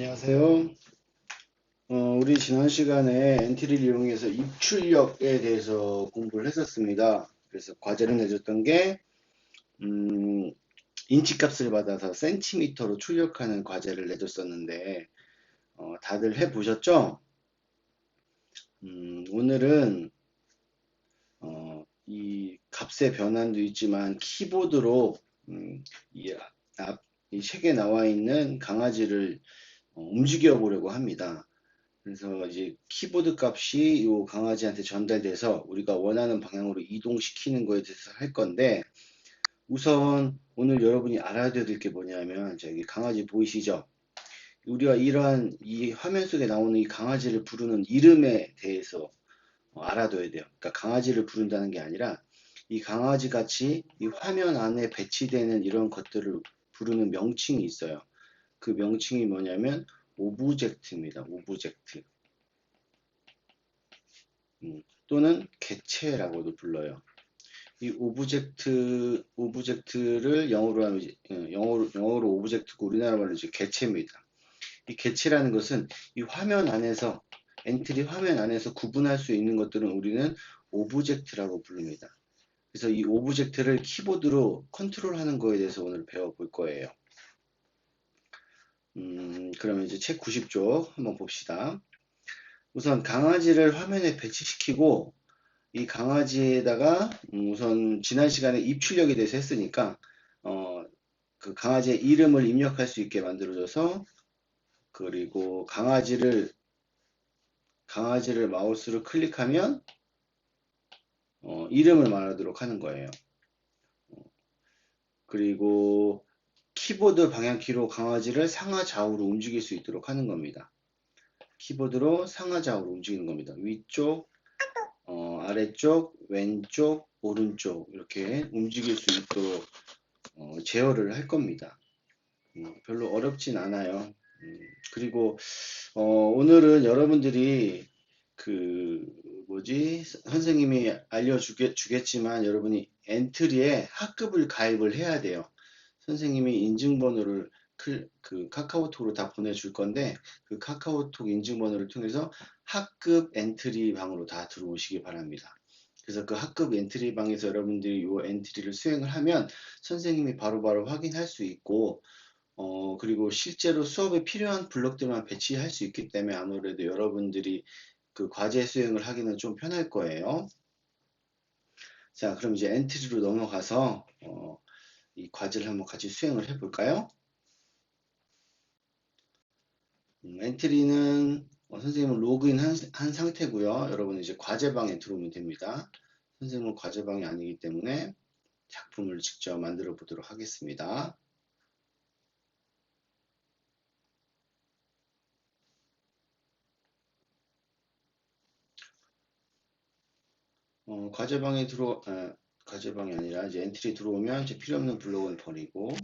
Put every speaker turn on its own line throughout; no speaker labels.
안녕하세요. 우리 지난 시간에 엔트리를 이용해서 입출력에 대해서 공부를 했었습니다. 그래서 과제를 내줬던 게, 인치값을 받아서 센티미터로 출력하는 과제를 내줬었는데, 다들 해보셨죠? 오늘은, 이 값의 변환도 있지만, 키보드로, 이 이 책에 나와 있는 강아지를 움직여 보려고 합니다. 그래서 이제 키보드 값이 이 강아지한테 전달돼서 우리가 원하는 방향으로 이동시키는 거에 대해서 할 건데, 우선 오늘 여러분이 알아야 될 게 뭐냐면, 저기 강아지 보이시죠? 우리가 이러한 이 화면 속에 나오는 이 강아지를 부르는 이름에 대해서 알아둬야 돼요. 그러니까 강아지를 부른다는 게 아니라 이 강아지 같이 이 화면 안에 배치되는 이런 것들을 부르는 명칭이 있어요. 그 명칭이 뭐냐면 오브젝트입니다. 오브젝트. 또는 객체라고도 불러요. 이 오브젝트를 영어로 하면 영어로 오브젝트고 우리나라 말로 이제 객체입니다. 이 객체라는 것은 이 화면 안에서 엔트리 화면 안에서 구분할 수 있는 것들은 우리는 오브젝트라고 부릅니다. 그래서 이 오브젝트를 키보드로 컨트롤하는 거에 대해서 오늘 배워볼 거예요. 그러면 이제 책 90쪽 한번 봅시다. 우선 강아지를 화면에 배치시키고 이 강아지에다가 우선 지난 시간에 입출력에 대해서 했으니까 그 강아지의 이름을 입력할 수 있게 만들어줘서, 그리고 강아지를 마우스로 클릭하면 이름을 말하도록 하는 거예요. 그리고 키보드 방향키로 강아지를 상하 좌우로 움직일 수 있도록 하는 겁니다. 키보드로 상하 좌우로 움직이는 겁니다. 위쪽, 아래쪽, 왼쪽, 오른쪽 이렇게 움직일 수 있도록 제어를 할 겁니다. 별로 어렵진 않아요. 그리고 오늘은 여러분들이 그 뭐지 선생님이 알려주겠지만 여러분이 엔트리에 학급을 가입을 해야 돼요. 선생님이 인증번호를 그 카카오톡으로 다 보내줄 건데 그 카카오톡 인증번호를 통해서 학급 엔트리 방으로 다 들어오시기 바랍니다. 그래서 그 학급 엔트리 방에서 여러분들이 이 엔트리를 수행을 하면 선생님이 바로바로 확인할 수 있고, 그리고 실제로 수업에 필요한 블록들만 배치할 수 있기 때문에 아무래도 여러분들이 그 과제 수행을 하기는 좀 편할 거예요. 자, 그럼 이제 엔트리로 넘어가서 이 과제를 한번 같이 수행을 해볼까요? 엔트리는 선생님은 로그인 한 상태고요. 여러분 이제 과제방에 들어오면 됩니다. 선생님은 과제방이 아니기 때문에 작품을 직접 만들어 보도록 하겠습니다. 과제방이 아니라 이제 엔트리 들어오면 이제 필요 없는 블록은 버리고,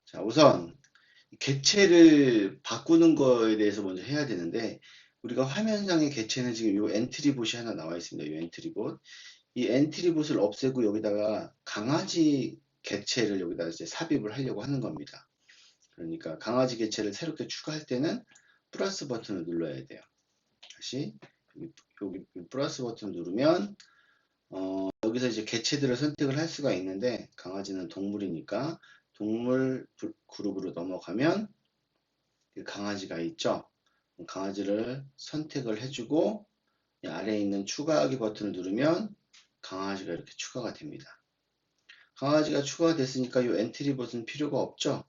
자, 우선 객체를 바꾸는 거에 대해서 먼저 해야 되는데, 우리가 화면상의 객체는 지금 이 엔트리봇이 하나 나와 있습니다. 이 엔트리봇. 이 엔트리봇을 없애고 여기다가 강아지 객체를 여기다 이제 삽입을 하려고 하는 겁니다. 그러니까 강아지 객체를 새롭게 추가할 때는 플러스 버튼을 눌러야 돼요. 다시 여기 플러스 버튼 누르면 여기서 이제 개체들을 선택을 할 수가 있는데, 강아지는 동물이니까 동물 그룹으로 넘어가면 강아지가 있죠. 강아지를 선택을 해주고 아래에 있는 추가하기 버튼을 누르면 강아지가 이렇게 추가가 됩니다. 강아지가 추가가 됐으니까 이 엔트리 버튼 필요가 없죠.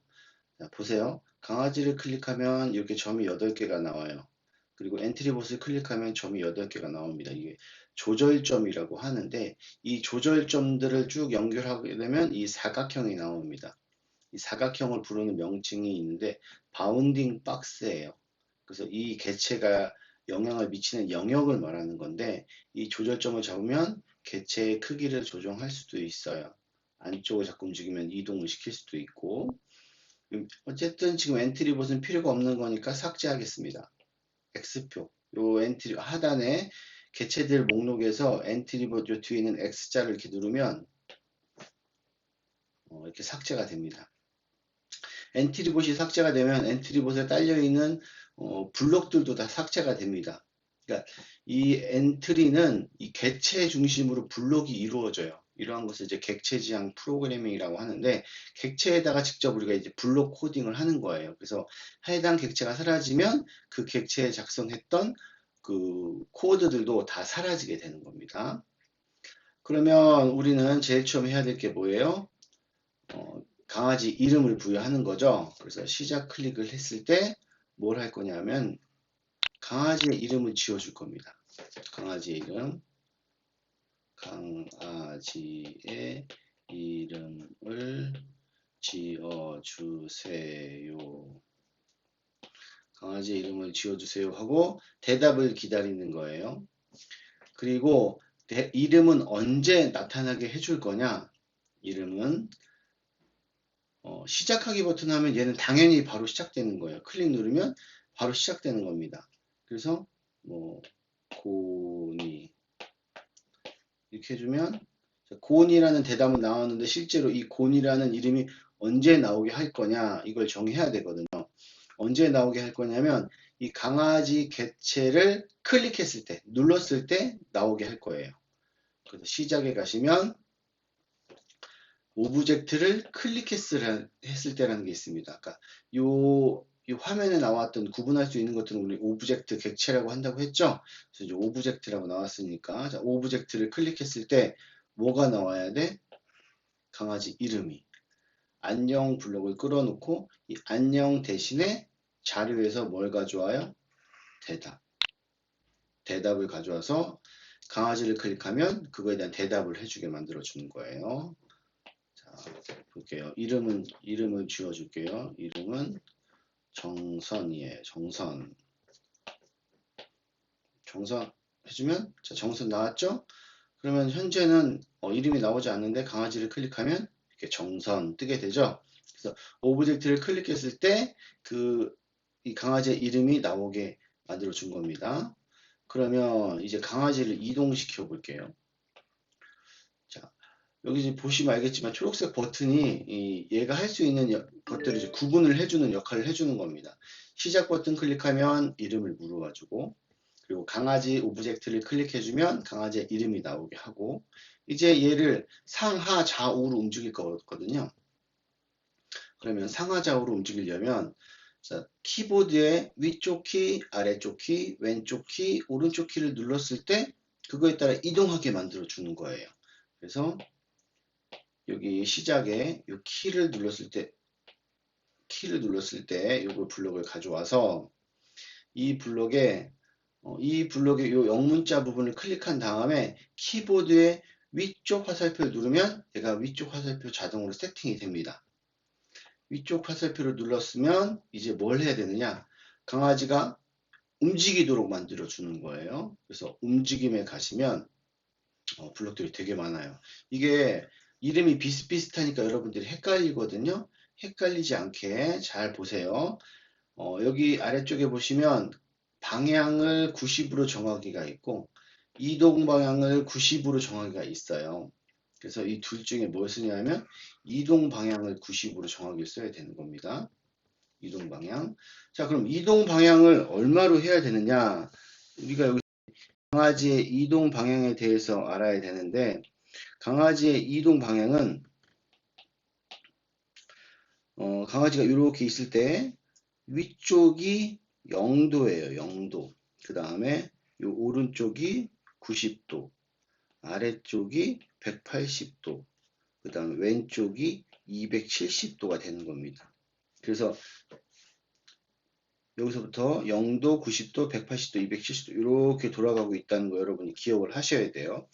자, 보세요. 강아지를 클릭하면 이렇게 점이 8개가 나와요. 그리고 엔트리봇을 클릭하면 점이 8개가 나옵니다. 이게 조절점이라고 하는데, 이 조절점들을 쭉 연결하게 되면 이 사각형이 나옵니다. 이 사각형을 부르는 명칭이 있는데 바운딩 박스예요. 그래서 이 개체가 영향을 미치는 영역을 말하는 건데, 이 조절점을 잡으면 개체의 크기를 조정할 수도 있어요. 안쪽을 자꾸 움직이면 이동을 시킬 수도 있고. 어쨌든 지금 엔트리봇은 필요가 없는 거니까 삭제하겠습니다. X표, 요 엔트리 하단에 개체들 목록에서 엔트리봇 요 뒤에 있는 X자를 이렇게 누르면 이렇게 삭제가 됩니다. 엔트리봇이 삭제가 되면 엔트리봇에 딸려있는 블록들도 다 삭제가 됩니다. 그러니까 이 엔트리는 이 객체 중심으로 블록이 이루어져요. 이러한 것을 이제 객체 지향 프로그래밍이라고 하는데, 객체에다가 직접 우리가 이제 블록 코딩을 하는 거예요. 그래서 해당 객체가 사라지면 그 객체에 작성했던 그 코드들도 다 사라지게 되는 겁니다. 그러면 우리는 제일 처음 해야 될 게 뭐예요? 강아지 이름을 부여하는 거죠. 그래서 시작 클릭을 했을 때 뭘 할 거냐면 강아지의 이름을 지어줄 겁니다. 강아지의 이름을 지어주세요. 강아지의 이름을 지어주세요 하고 대답을 기다리는 거예요. 그리고 이름은 언제 나타나게 해줄 거냐? 이름은 시작하기 버튼 하면 얘는 당연히 바로 시작되는 거예요. 클릭 누르면 바로 시작되는 겁니다. 그래서 뭐 고니 이렇게 해주면 고니라는 대답은 나왔는데 실제로 이 고니라는 이름이 언제 나오게 할 거냐 이걸 정해야 되거든요. 언제 나오게 할 거냐면 이 강아지 객체를 클릭했을 때 눌렀을 때 나오게 할 거예요. 그래서 시작에 가시면 오브젝트를 클릭했을 때라는 게 있습니다. 아까 이 화면에 나왔던 구분할 수 있는 것들은 우리 오브젝트 객체라고 한다고 했죠. 그래서 이제 오브젝트라고 나왔으니까 자, 오브젝트를 클릭했을 때 뭐가 나와야 돼? 강아지 이름이. 안녕 블록을 끌어놓고 이 안녕 대신에 자료에서 뭘 가져와요? 대답을 가져와서 강아지를 클릭하면 그거에 대한 대답을 해주게 만들어 주는 거예요. 자, 볼게요. 이름을 지어줄게요. 이름은 정선이에요. 정선 해주면, 자, 정선 나왔죠? 그러면 현재는 이름이 나오지 않는데 강아지를 클릭하면 이렇게 정선 뜨게 되죠? 그래서 오브젝트를 클릭했을 때 이 강아지의 이름이 나오게 만들어 준 겁니다. 그러면 이제 강아지를 이동시켜 볼게요. 자, 여기 이제 보시면 알겠지만 초록색 버튼이 얘가 할 수 있는 것들을 이제 구분을 해주는 역할을 해주는 겁니다. 시작 버튼 클릭하면 이름을 물어봐주고, 그리고 강아지 오브젝트를 클릭해주면 강아지의 이름이 나오게 하고, 이제 얘를 상하 좌우로 움직일 거거든요. 그러면 상하 좌우로 움직이려면 자, 키보드의 위쪽 키, 아래쪽 키, 왼쪽 키, 오른쪽 키를 눌렀을 때 그거에 따라 이동하게 만들어 주는 거예요. 그래서 여기 시작에 이 키를 눌렀을 때 요거 블록을 가져와서 이 블록의 요 영문자 부분을 클릭한 다음에 키보드의 위쪽 화살표를 누르면 얘가 위쪽 화살표 자동으로 세팅이 됩니다. 위쪽 화살표를 눌렀으면 이제 뭘 해야 되느냐? 강아지가 움직이도록 만들어 주는 거예요. 그래서 움직임에 가시면 블록들이 되게 많아요. 이게 이름이 비슷비슷하니까 여러분들이 헷갈리거든요. 헷갈리지 않게 잘 보세요. 여기 아래쪽에 보시면 방향을 90으로 정하기가 있고 이동 방향을 90으로 정하기가 있어요. 그래서 이 둘 중에 뭘 쓰냐면 이동 방향을 90으로 정하기를 써야 되는 겁니다. 이동 방향. 자, 그럼 이동 방향을 얼마로 해야 되느냐? 우리가 여기 강아지의 이동 방향에 대해서 알아야 되는데 강아지의 이동 방향은 강아지가 이렇게 있을 때 위쪽이 0도예요. 0도. 그 다음에 이 오른쪽이 90도, 아래쪽이 180도, 그 다음에 왼쪽이 270도가 되는 겁니다. 그래서 여기서부터 0도, 90도, 180도, 270도 이렇게 돌아가고 있다는 거 여러분이 기억을 하셔야 돼요.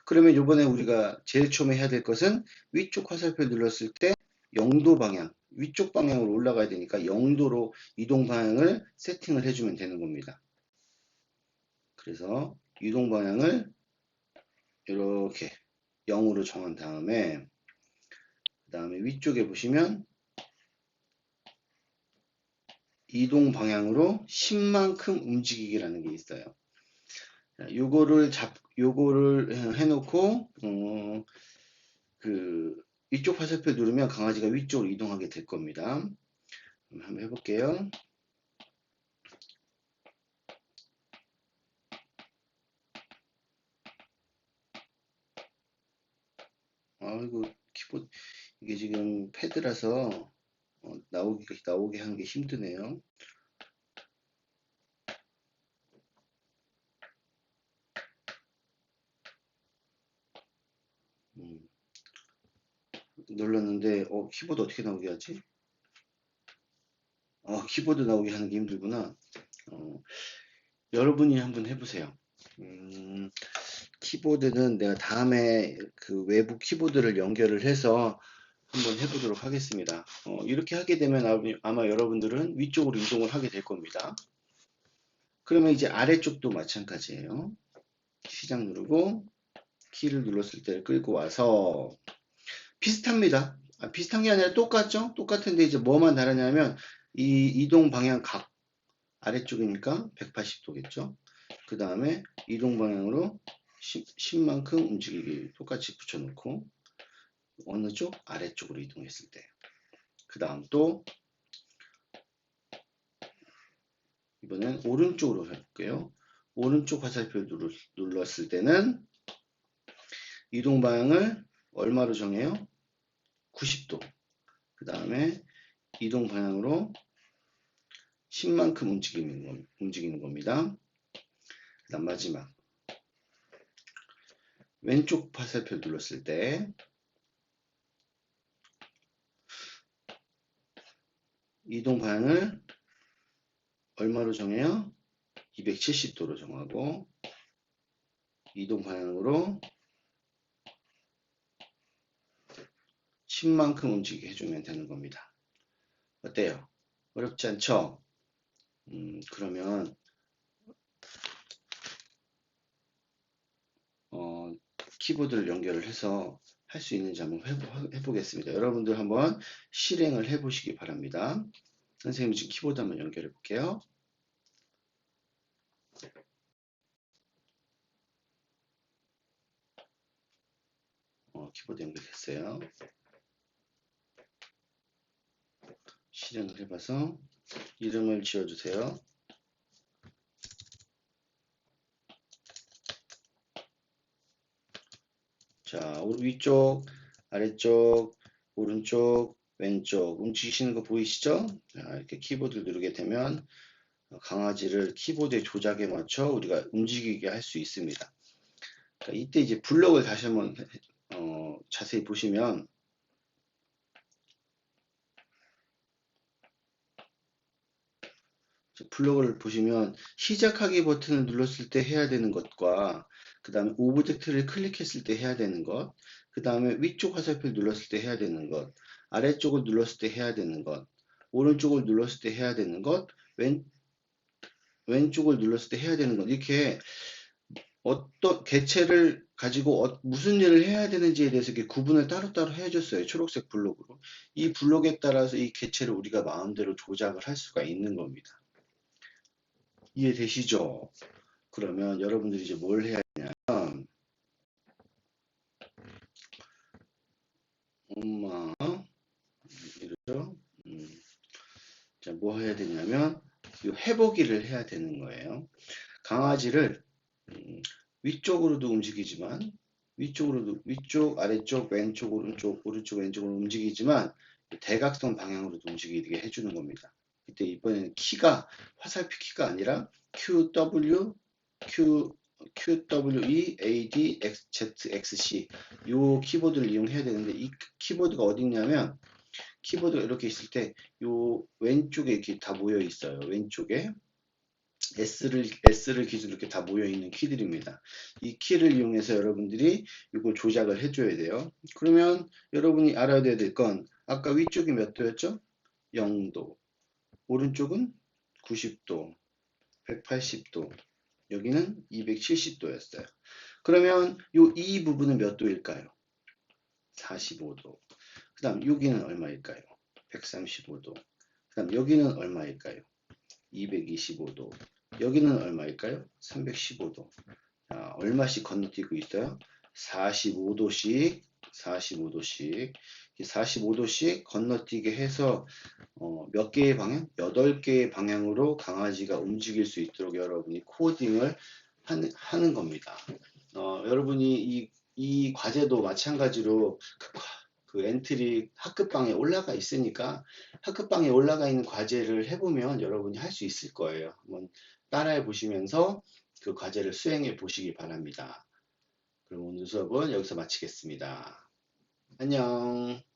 그러면 이번에 우리가 제일 처음에 해야 될 것은 위쪽 화살표 눌렀을 때 0도 방향, 위쪽 방향으로 올라가야 되니까 0도로 이동 방향을 세팅을 해주면 되는 겁니다. 그래서 이동 방향을 이렇게 0으로 정한 다음에 그 다음에 위쪽에 보시면 이동 방향으로 10만큼 움직이기라는 게 있어요. 요거를 해놓고 그 위쪽 화살표 누르면 강아지가 위쪽으로 이동하게 될 겁니다. 한번 해볼게요. 아이고, 키보드, 이게 지금 패드라서 나오게 하는 게 힘드네요. 눌렀는데, 키보드 어떻게 나오게 하지? 키보드 나오게 하는 게 힘들구나. 여러분이 한번 해보세요. 키보드는 내가 다음에 그 외부 키보드를 연결을 해서 한번 해보도록 하겠습니다. 이렇게 하게 되면 아마 여러분들은 위쪽으로 이동을 하게 될 겁니다. 그러면 이제 아래쪽도 마찬가지예요. 시작 누르고 키를 눌렀을 때 끌고 와서 비슷합니다. 비슷한 게 아니라 똑같죠? 똑같은데 이제 뭐만 다르냐면 이 이동 방향 각 아래쪽이니까 180도겠죠? 그 다음에 이동 방향으로 10만큼 움직이기 똑같이 붙여놓고 어느 쪽? 아래쪽으로 이동했을 때. 그 다음 또 이번엔 오른쪽으로 해볼게요. 오른쪽 화살표를 눌렀을 때는 이동 방향을 얼마로 정해요? 90도. 그 다음에 이동 방향으로 10만큼 움직이는 겁니다. 그 다음 마지막 왼쪽 화살표 눌렀을 때 이동 방향을 얼마로 정해요? 270도로 정하고 이동 방향으로 10만큼 움직이게 해주면 되는 겁니다. 어때요? 어렵지 않죠? 그러면 키보드를 연결을 해서 할 수 있는지 한번 해보겠습니다. 여러분들 한번 실행을 해보시기 바랍니다. 선생님 지금 키보드 한번 연결해 볼게요. 키보드 연결됐어요. 실행을 해봐서 이름을 지어주세요. 자, 위쪽, 아래쪽, 오른쪽, 왼쪽 움직이시는 거 보이시죠? 자, 이렇게 키보드를 누르게 되면 강아지를 키보드의 조작에 맞춰 우리가 움직이게 할 수 있습니다. 그러니까 이때 이제 블럭을 다시 한번 자세히 보시면 블록을 보시면 시작하기 버튼을 눌렀을 때 해야 되는 것과 그 다음에 오브젝트를 클릭했을 때 해야 되는 것, 그 다음에 위쪽 화살표를 눌렀을 때 해야 되는 것, 아래쪽을 눌렀을 때 해야 되는 것, 오른쪽을 눌렀을 때 해야 되는 것, 왼쪽을 눌렀을 때 해야 되는 것, 이렇게 어떤 개체를 가지고 무슨 일을 해야 되는지에 대해서 이렇게 구분을 따로따로 해줬어요. 초록색 블록으로. 이 블록에 따라서 이 개체를 우리가 마음대로 조작을 할 수가 있는 겁니다. 이해되시죠? 그러면 여러분들이 이제 뭘 해야 되냐면 엄마 이러죠? 자, 뭐 해야 되냐면 이 해보기를 해야 되는 거예요. 강아지를 위쪽으로도 움직이지만 위쪽, 아래쪽, 왼쪽, 오른쪽, 왼쪽으로 움직이지만 대각선 방향으로도 움직이게 해주는 겁니다. 이때 이번에는 키가 화살표 키가 아니라 QW, QWE, AD, ZXC 이 키보드를 이용해야 되는데 이 키보드가 어디 있냐면 키보드가 이렇게 있을 때 이 왼쪽에 이렇게 다 모여 있어요. 왼쪽에 S를 기준으로 이렇게 다 모여 있는 키들입니다. 이 키를 이용해서 여러분들이 이걸 조작을 해줘야 돼요. 그러면 여러분이 알아야 될 건 아까 위쪽이 몇 도였죠? 0도. 오른쪽은 90도, 180도, 여기는 270도였어요. 그러면 이 부분은 몇 도일까요? 45도. 그 다음 여기는 얼마일까요? 135도. 그 다음 여기는 얼마일까요? 225도. 여기는 얼마일까요? 315도. 자, 얼마씩 건너뛰고 있어요? 45도씩 45도씩 건너뛰게 해서 몇 개의 방향? 8개의 방향으로 강아지가 움직일 수 있도록 여러분이 코딩을 하는 겁니다. 여러분이 이 과제도 마찬가지로 그 엔트리 학급방에 올라가 있으니까 학급방에 올라가 있는 과제를 해보면 여러분이 할 수 있을 거예요. 한번 따라해 보시면서 그 과제를 수행해 보시기 바랍니다. 그럼 오늘 수업은 여기서 마치겠습니다. 안녕.